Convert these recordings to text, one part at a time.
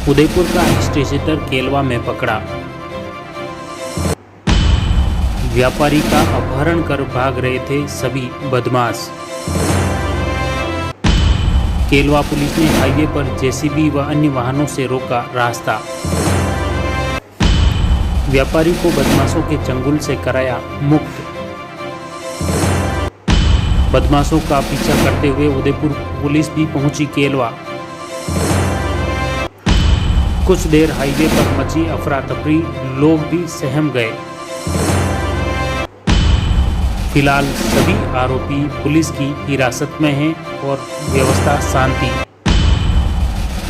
उदयपुर का स्टेशनर केलवा में पकड़ा। व्यापारी का अपहरण कर भाग रहे थे सभी बदमाश। केलवा पुलिस ने हाईवे पर जेसीबी व अन्य वाहनों से रोका रास्ता। व्यापारी को बदमाशों के चंगुल से कराया मुक्त। बदमाशों का पीछा करते हुए उदयपुर पुलिस भी पहुंची केलवा। कुछ देर हाईवे पर मची अफरा तफरी, लोग भी सहम गए। फिलहाल सभी आरोपी पुलिस की हिरासत में हैं और व्यवस्था शांति।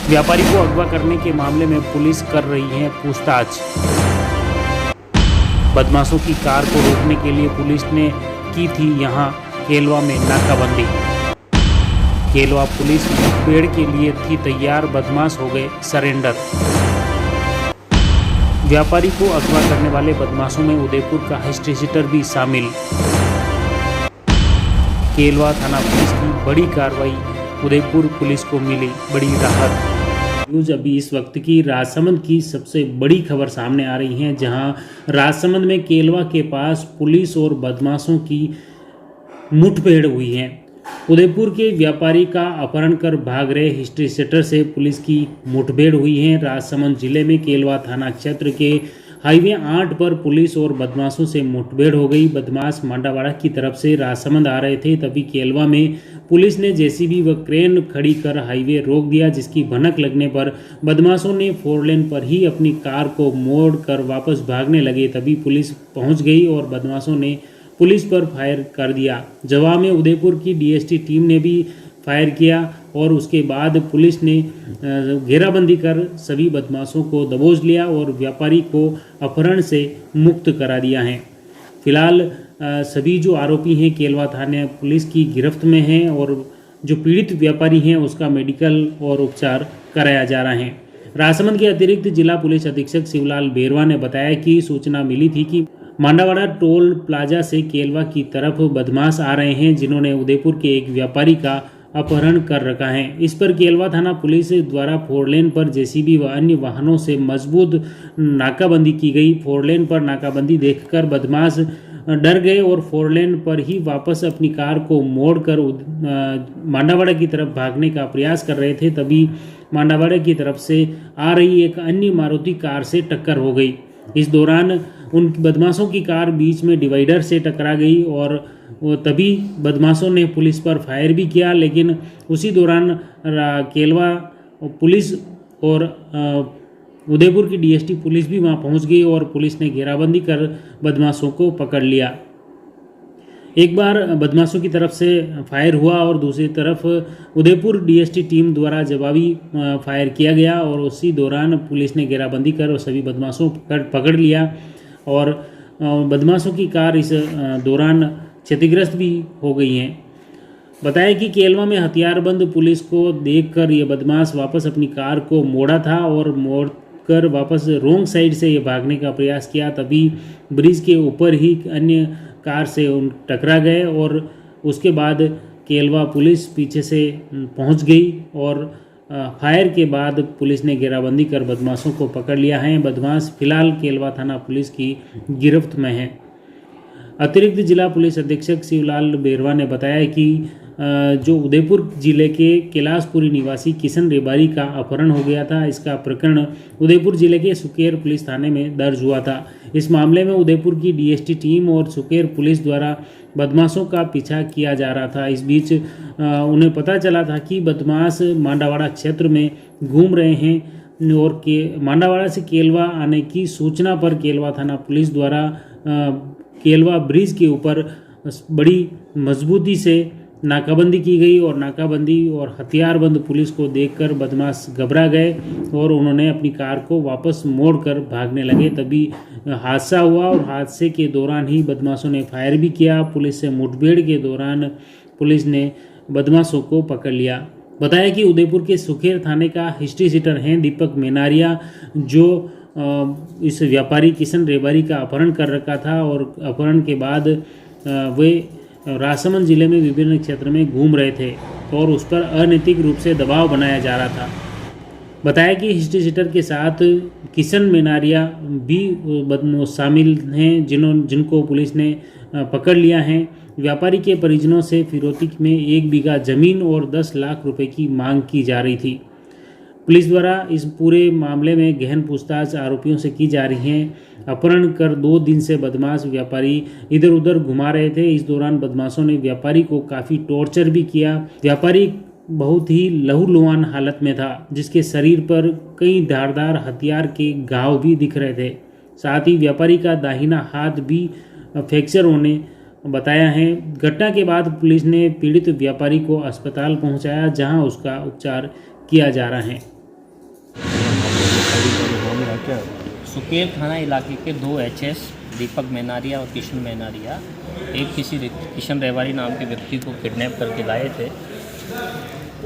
व्यापारी को अगवा करने के मामले में पुलिस कर रही है पूछताछ। बदमाशों की कार को रोकने के लिए पुलिस ने की थी यहां केलवा में नाकाबंदी। केलवा पुलिस मुठभेड़ के लिए थी तैयार, बदमाश हो गए सरेंडर। व्यापारी को अगवा करने वाले बदमाशों में उदयपुर का हिस्ट्री सीटर भी शामिल। केलवा थाना पुलिस की बड़ी कार्रवाई, उदयपुर पुलिस को मिली बड़ी राहत। न्यूज अभी इस वक्त की राजसमंद की सबसे बड़ी खबर सामने आ रही है, जहां राजसमंद में केलवा के पास पुलिस और बदमाशों की मुठभेड़ हुई है। उदयपुर के व्यापारी का अपहरण कर भाग रहे हिस्ट्री सेटर से पुलिस की मुठभेड़ हुई है। राजसमंद जिले में केलवा थाना क्षेत्र के हाईवे 8 पर पुलिस और बदमाशों से मुठभेड़ हो गई। बदमाश मांडावाड़ा की तरफ से राजसमंद आ रहे थे, तभी केलवा में पुलिस ने जेसीबी व क्रेन खड़ी कर हाईवे रोक दिया, जिसकी भनक लगने पर बदमाशों ने 4 लेन पर ही अपनी कार को मोड़ कर वापस भागने लगे। तभी पुलिस पहुंच गई और बदमाशों ने पुलिस पर फायर कर दिया। जवाब में उदयपुर की डीएसटी टीम ने भी फायर किया और उसके बाद पुलिस ने घेराबंदी कर सभी बदमाशों को दबोच लिया और व्यापारी को अपहरण से मुक्त करा दिया है। फिलहाल सभी जो आरोपी हैं केलवा थाने पुलिस की गिरफ्त में हैं और जो पीड़ित व्यापारी हैं उसका मेडिकल और उपचार कराया जा रहा है। राजसमंद के अतिरिक्त जिला पुलिस अधीक्षक शिवलाल बेरवा ने बताया कि सूचना मिली थी कि मांडावाड़ा टोल प्लाजा से केलवा की तरफ बदमाश आ रहे हैं, जिन्होंने उदयपुर के एक व्यापारी का अपहरण कर रखा है। इस पर केलवा थाना पुलिस द्वारा 4 लेन पर जेसीबी व अन्य वाहनों से मजबूत नाकाबंदी की गई। 4 लेन पर नाकाबंदी देखकर बदमाश डर गए और 4 लेन पर ही वापस अपनी कार को मोड़कर मांडावाड़ा की तरफ भागने का प्रयास कर रहे थे। तभी मांडावाड़ा की तरफ से आ रही एक अन्य मारुति कार से टक्कर हो गई। इस दौरान उन बदमाशों की कार बीच में डिवाइडर से टकरा गई और तभी बदमाशों ने पुलिस पर फायर भी किया, लेकिन उसी दौरान केलवा पुलिस और उदयपुर की डीएसटी पुलिस भी वहां पहुंच गई और पुलिस ने घेराबंदी कर बदमाशों को पकड़ लिया। एक बार बदमाशों की तरफ से फायर हुआ और दूसरी तरफ उदयपुर डीएसटी टीम द्वारा जवाबी फायर किया गया और उसी दौरान पुलिस ने घेराबंदी कर सभी बदमाशों को पकड़ लिया और बदमाशों की कार इस दौरान क्षतिग्रस्त भी हो गई हैं। बताया कि केलवा में हथियारबंद पुलिस को देखकर ये बदमाश वापस अपनी कार को मोड़ा था और मोड़कर वापस रोंग साइड से ये भागने का प्रयास किया। तभी ब्रिज के ऊपर ही अन्य कार से टकरा गए और उसके बाद केलवा पुलिस पीछे से पहुंच गई और फायर के बाद पुलिस ने घेराबंदी कर बदमाशों को पकड़ लिया है। बदमाश फिलहाल केलवा थाना पुलिस की गिरफ्त में है। अतिरिक्त जिला पुलिस अधीक्षक शिवलाल बेरवा ने बताया कि जो उदयपुर जिले के कैलाशपुरी निवासी किशन रेबारी का अपहरण हो गया था, इसका प्रकरण उदयपुर जिले के सुकेर पुलिस थाने में दर्ज हुआ था। इस मामले में उदयपुर की डीएसटी टीम और सुकेर पुलिस द्वारा बदमाशों का पीछा किया जा रहा था। इस बीच उन्हें पता चला था कि बदमाश मांडावाड़ा क्षेत्र में घूम रहे हैं और मांडावाड़ा से केलवा आने की सूचना पर केलवा थाना पुलिस द्वारा केलवा ब्रिज के ऊपर बड़ी मजबूती से नाकाबंदी की गई और नाकाबंदी और हथियारबंद पुलिस को देखकर बदमाश घबरा गए और उन्होंने अपनी कार को वापस मोड़कर भागने लगे। तभी हादसा हुआ और हादसे के दौरान ही बदमाशों ने फायर भी किया। पुलिस से मुठभेड़ के दौरान पुलिस ने बदमाशों को पकड़ लिया। बताया कि उदयपुर के सुखेर थाने का हिस्ट्री सीटर हैं दीपक मेनारिया, जो इस व्यापारी किशन रेबारी का अपहरण कर रखा था और अपहरण के बाद वे राजसमंद जिले में विभिन्न क्षेत्र में घूम रहे थे और उस पर अनैतिक रूप से दबाव बनाया जा रहा था। बताया कि हिस्ट्री सीटर के साथ किशन मेनारिया भी शामिल हैं जिनको पुलिस ने पकड़ लिया है। व्यापारी के परिजनों से फिरौती में 1 बीघा जमीन और 10 लाख रुपए की मांग की जा रही थी। पुलिस द्वारा इस पूरे मामले में गहन पूछताछ आरोपियों से की जा रही है। अपहरण कर 2 दिन से बदमाश व्यापारी इधर उधर घुमा रहे थे। इस दौरान बदमाशों ने व्यापारी को काफ़ी टॉर्चर भी किया। व्यापारी बहुत ही लहूलुहान हालत में था, जिसके शरीर पर कई धारदार हथियार के घाव भी दिख रहे थे। साथ ही व्यापारी का दाहिना हाथ भी फ्रैक्चर होने बताया है। घटना के बाद पुलिस ने पीड़ित व्यापारी को अस्पताल पहुंचाया, जहां उसका उपचार किया जा रहा है। सुकेल थाना इलाके के 2 एचएस दीपक मेनारिया और किशन मेनारिया एक किशन रेवारी नाम के व्यक्ति को किडनैप करके लाए थे।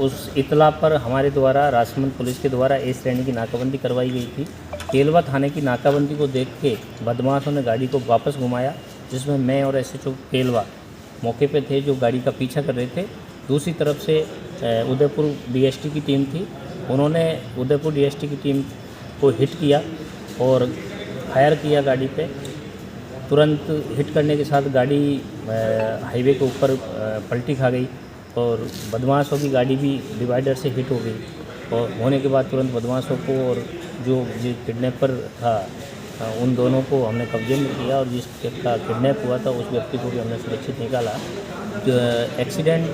उस इतला पर हमारे द्वारा राजसमंद पुलिस के द्वारा ए श्रेणी की नाकाबंदी करवाई गई थी। केलवा थाने की नाकाबंदी को देख के बदमाशों ने गाड़ी को वापस घुमाया, जिसमें मैं और एसएचओ केलवा मौके पे थे, जो गाड़ी का पीछा कर रहे थे। दूसरी तरफ से उदयपुर डीएसटी की टीम थी। उन्होंने उदयपुर डीएसटी की टीम को हिट किया और फायर किया गाड़ी पे। तुरंत हिट करने के साथ गाड़ी हाईवे के ऊपर पलटी खा गई और बदमाशों की गाड़ी भी डिवाइडर से हिट हो गई। और होने के बाद तुरंत बदमाशों को और जो किडनैपर था उन दोनों को हमने कब्जे में किया और जिसका किडनैप हुआ था उस व्यक्ति को भी हमने सुरक्षित निकाला। एक्सीडेंट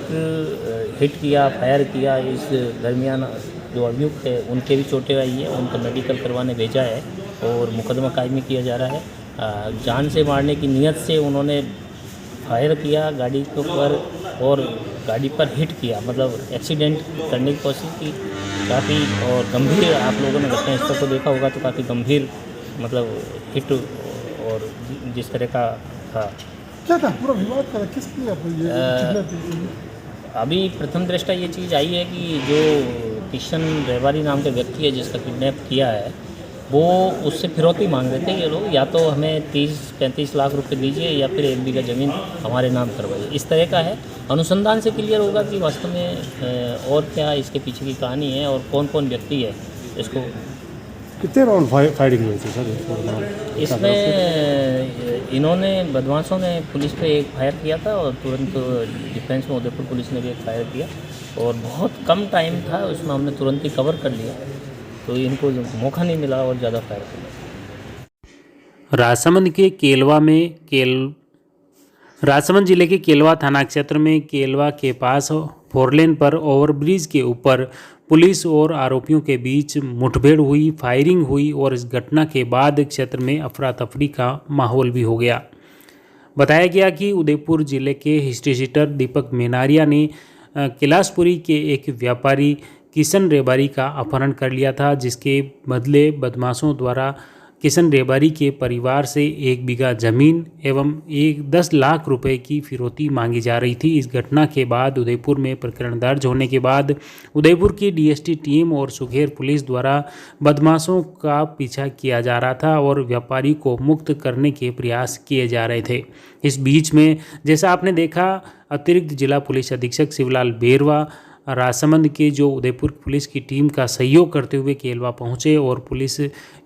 हिट किया, फायर किया, इस दरमियान जो अभियुक्त है उनके भी चोटें आई है, उनको मेडिकल करवाने भेजा है और मुकदमा कायमी किया जा रहा है। जान से मारने की नीयत से उन्होंने फायर किया गाड़ी के ऊपर और गाड़ी पर हिट किया, मतलब एक्सीडेंट करने की कोशिश की। काफ़ी और गंभीर, आप लोगों ने घटनास्थल को देखा होगा तो काफ़ी गंभीर मतलब हिट और जिस तरह का था। क्या था पूरा विवाद का, किस लिए अभी प्रथम दृष्टया ये चीज़ आई है कि जो किशन रेवारी नाम के व्यक्ति है जिसका किडनैप किया है, वो उससे फिरौती मांग रहे थे। ये लोग या तो हमें 30-35 लाख रुपए दीजिए या फिर 1 बीघा ज़मीन हमारे नाम करवाइए, इस तरह का है। अनुसंधान से क्लियर होगा कि वास्तव में और क्या इसके पीछे की कहानी है और कौन कौन व्यक्ति है इसको। कितने राउंड फायरिंग हुई थी सर इसमें? इन्होंने बदमाशों ने पुलिस पे एक फायर किया था और तुरंत डिफेंस में उदयपुर पुलिस ने भी एक फायर किया और बहुत कम टाइम था, उसमें हमने तुरंत ही कवर कर लिया, तो इनको मौका नहीं मिला और ज़्यादा फायर करने। राजसमंद जिले के केलवा थाना क्षेत्र में केलवा के पास 4 लेन पर ओवरब्रिज के ऊपर पुलिस और आरोपियों के बीच मुठभेड़ हुई, फायरिंग हुई और इस घटना के बाद क्षेत्र में अफरा तफरी का माहौल भी हो गया। बताया गया कि उदयपुर जिले के हिस्ट्री सीटर दीपक मेनारिया ने कैलाशपुरी के एक व्यापारी किशन रेवारी का अपहरण कर लिया था, जिसके बदले बदमाशों द्वारा किशन रेवारी के परिवार से 1 बीघा जमीन एवं 10 लाख रुपए की फिरौती मांगी जा रही थी। इस घटना के बाद उदयपुर में प्रकरण दर्ज होने के बाद उदयपुर की डीएसटी टीम और सुखेर पुलिस द्वारा बदमाशों का पीछा किया जा रहा था और व्यापारी को मुक्त करने के प्रयास किए जा रहे थे। इस बीच में जैसा आपने देखा, अतिरिक्त जिला पुलिस अधीक्षक शिवलाल बेरवा राजसमंद के जो उदयपुर पुलिस की टीम का सहयोग करते हुए केलवा पहुंचे और पुलिस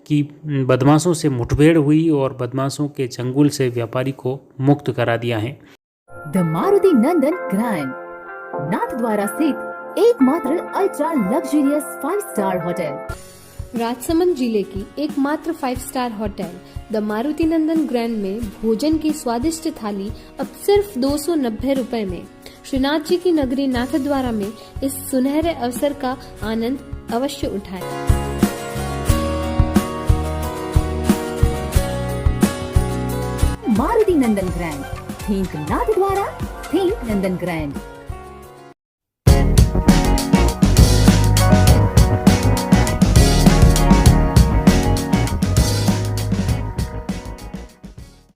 की बदमाशों से मुठभेड़ हुई और बदमाशों के चंगुल से व्यापारी को मुक्त करा दिया है। The Maruti Nandan grand Nathdwara स्थित एकमात्र ultra luxurious 5 star hotel. Rajsamand जिले की एकमात्र 5 star hotel the Maruti Nandan grand में भोजन की स्वादिष्ट थाली अब सिर्फ 290 रुपए में। श्रीनाथ जी की नगरी नाथद्वारा में इस सुनहरे अवसर का आनंद अवश्य उठाएं। मारुति नंदन ग्रैंड, थिंक नाथद्वारा, थिंक नंदन ग्रैंड।